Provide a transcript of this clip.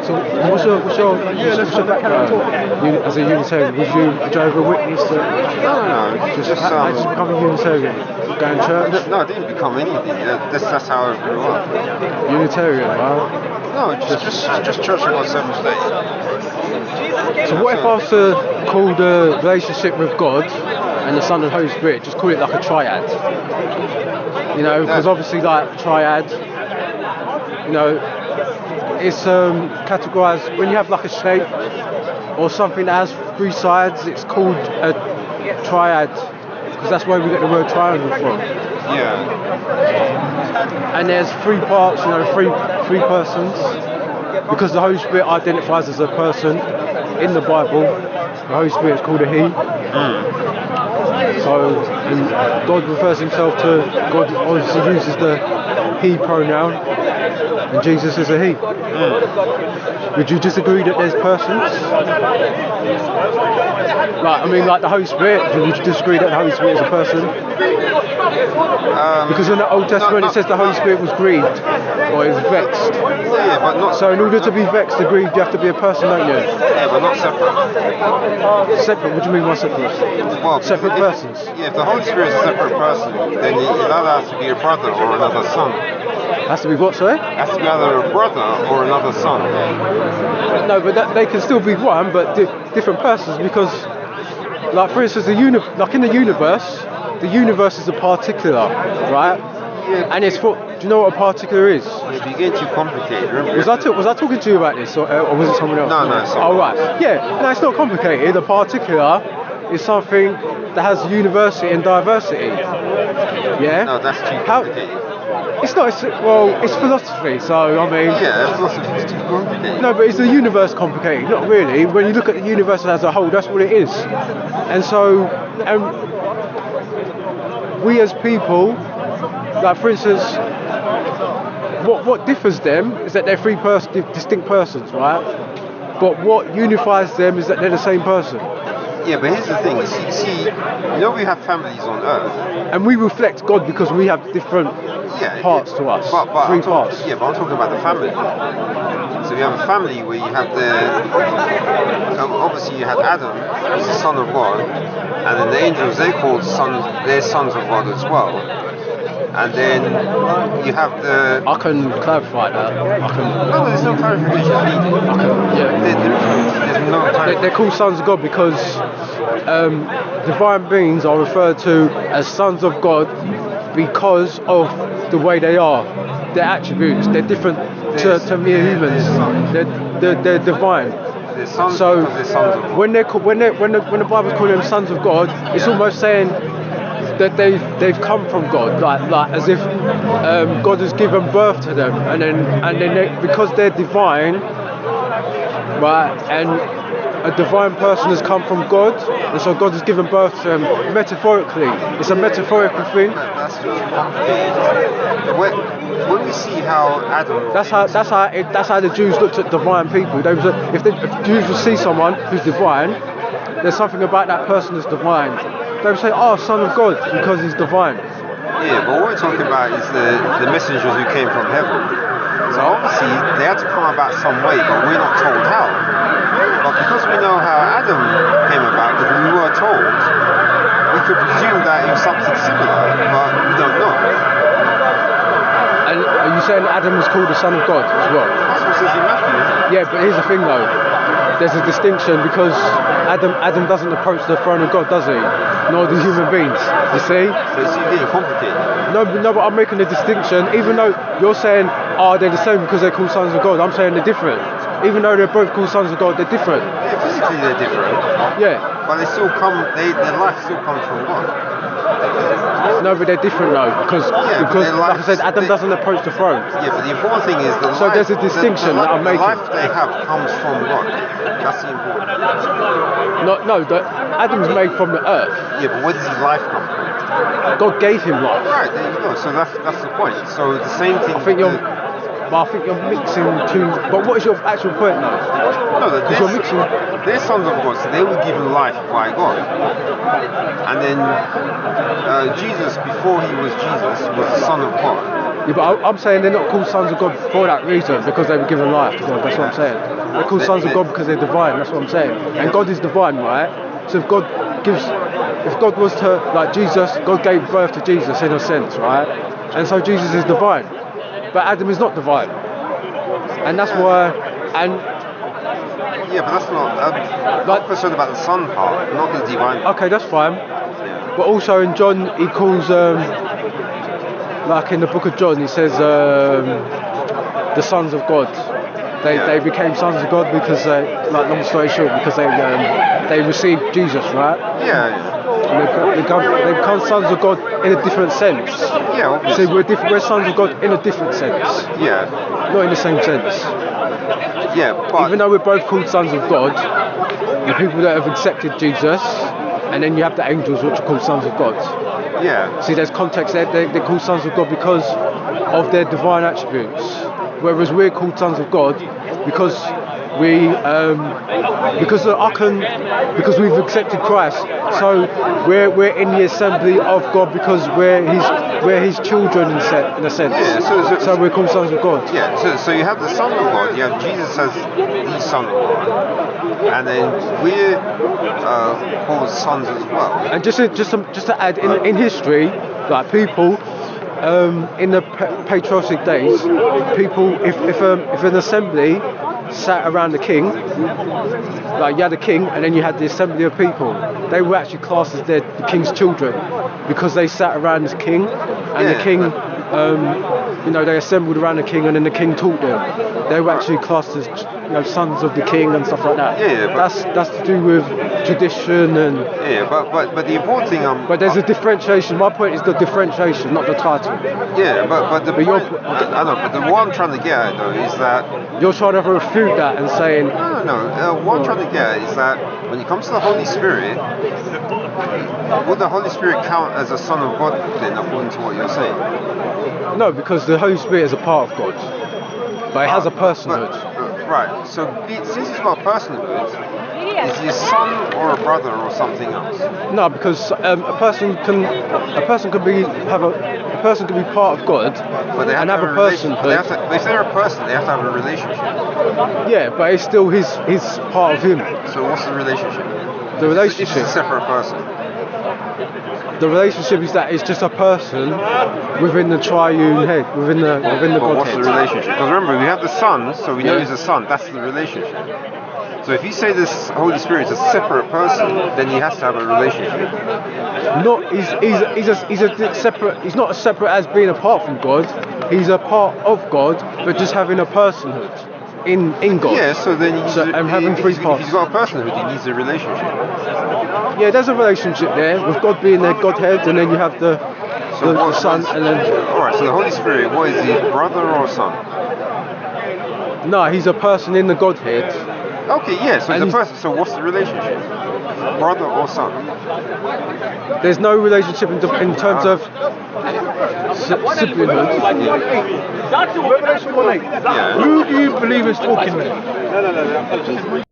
So what's your as a Unitarian? Would you ever witness that? No. Just become a Unitarian, go in church? No, I didn't become anything. That's how I grew up. Unitarian, right? No, just Church of God Seventh Day. So what if I was to call the relationship with God and the Son and Holy Spirit, just call it like a triad? You know, because obviously like triad, you know, it's categorized when you have like a shape or something that has three sides, it's called a triad, because that's where we get the word triangle from. Yeah. And there's three parts, you know, three persons, because the Holy Spirit identifies as a person in the Bible. The Holy Spirit is called a he. So and God refers himself to, God obviously uses the he pronoun, and Jesus is a he. Would you disagree that there's persons? Like the Holy Spirit, would you disagree that the Holy Spirit is a person? Because in the Old Testament it says the Holy Spirit was grieved, or is vexed. Yeah, but not. So in order to be vexed or grieved, you have to be a person, don't you? Yeah, but not separate. Separate? What do you mean by separate? Well, separate persons? Yeah, if the Holy Spirit is a separate person, then it either has to be a brother or another son. Has to be what, sorry? Has to be either a brother or another son. No, but they can still be one, but different persons, because, like for instance, like in the universe is a particular, right? Yeah. And it's do you know what a particular is? It's beginning to complicate. Was I talking to you about this, or was it someone else? No, it's someone. Oh right, yeah. No, it's not complicated. A particular is something that has university and diversity. Yeah. No, that's too complicated. It's not. It's philosophy. So I mean. Yeah, philosophy is too complicated. No, but is the universe complicated? Not really. When you look at the universe as a whole, that's what it is. And so, we as people, like for instance, what differs them is that they're three distinct persons, right? But what unifies them is that they're the same person. Yeah, but here's the thing. See, you know we have families on Earth, and we reflect God because we have different parts to us. But three parts. Yeah, but I'm talking about the family. So you have a family where you have obviously you had Adam, who's the son of God, and then the angels, they're sons of God as well. And then you have the... I can clarify that. No, there's no clarification needed. There's no clarification. They're called sons of God because divine beings are referred to as sons of God because of the way they are. Their attributes, they're different to mere humans. They're divine. So when the Bible's calling them sons of God, it's almost saying that they've come from God, like as if God has given birth to them, and then because they're divine, right, and a divine person has come from God, and so God has given birth to them metaphorically. It's a metaphorical thing. That's just complicated. When we see how Adam... That's how the Jews looked at divine people. If Jews would see someone who's divine, there's something about that person that's divine. They would say, "Oh, son of God," because he's divine. Yeah, but what we're talking about is the messengers who came from heaven. So obviously they had to come about some way, but we're not told how. But because we know how Adam came about, because we were told, we could presume that it was something similar, but we don't know. And are you saying Adam was called the son of God as well? That's what it says in Matthew. Yeah, but here's the thing though. There's a distinction because Adam doesn't approach the throne of God, does he? Nor do human beings. You see? So it's getting complicated. No, but I'm making a distinction. Even though you're saying, they're the same because they're called sons of God, I'm saying they're different. Even though they're both called sons of God, they're different. Yeah, physically they're different. Yeah. But they still their life still comes from God. No, but they're different though, because like I said, Adam doesn't approach the throne. Yeah, but the important thing is there's a distinction that I'm making. The life they have comes from God. That's the important. Adam's made from the earth. Yeah, but where does his life come from? God gave him life. Right, there you go. So that's the point. So the same thing. I think you're mixing two. But what is your actual point now? No, you're mixing. They're sons of God, so they were given life by God. And then Jesus, before he was Jesus, was the Son of God. Yeah, but I'm saying they're not called sons of God for that reason, because they were given life to God. That's what I'm saying. They're called sons of God because they're divine. That's what I'm saying. And God is divine, right? So if God was to, like Jesus, God gave birth to Jesus in a sense, right? And so Jesus is divine, but Adam is not divine, and that's why. And yeah, but that's not. I'm concerned about the son part, not the divine part. okay, that's fine. Yeah. But also in John, he calls, like in the book of John, he says the sons of God. They became sons of God because, like, long story short, because they received Jesus, right? Yeah. And they become sons of God in a different sense. Yeah, obviously. So we're sons of God in a different sense, Yeah. not in the same sense. Yeah, but Even though we're both called sons of God, the people that have accepted Jesus, and then you have the angels, which are called sons of God. yeah. See, there's context there. They're called sons of God because of their divine attributes, whereas we're called sons of God because because we've accepted Christ. So we're in the assembly of God because we're His children in a sense. Yeah, so we're called sons of God. Yeah, so you have the Son of God, you have Jesus as the Son of God, and then we're called sons as well. And just to add, in history, like people, in the patriotic days, people, if an assembly sat around the king, like you had a king and then you had the assembly of people, they were actually classed as the king's children because they sat around this king, and the king, they assembled around the king and then the king taught them. They were actually classed as sons of the king and stuff like that. That's to do with tradition and. Yeah, but the important thing. But there's a differentiation. My point is the differentiation, not the title. Yeah, but the point, I know, but what I'm trying to get at though is that you're trying to refute that and saying. No. What I'm trying to get at is that when it comes to the Holy Spirit, would the Holy Spirit count as a son of God then, according to what you're saying? No, because the Holy Spirit is a part of God, but it has a personhood. Right. So since it's got a personhood, is he a son or a brother or something else? No, because a person can be part of God, but they have and to have a personhood. If they're a person, they have to have a relationship. Yeah, but it's still his part of him. So what's the relationship? The relationship. It's a separate person. The relationship is that it's just a person within the triune head, within the Godhead. What's the relationship? Because remember, we have the Son, so we know he's a son. That's the relationship. So if you say this Holy Spirit is a separate person, then he has to have a relationship. He's a separate. He's not as separate as being apart from God. He's a part of God, but just having a personhood in God. Yeah. So then having three parts. If he's got a personhood, he needs a relationship. Yeah, there's a relationship there with God being their Godhead, and then you have the Son, and then. All right. So the Holy Spirit, what is he, brother or son? No, he's a person in the Godhead. Okay, yeah, so he's a person. So what's the relationship? Brother or son? There's no relationship in terms of siblinghood. Revelation 1:8. Yeah. Who do you believe is talking there?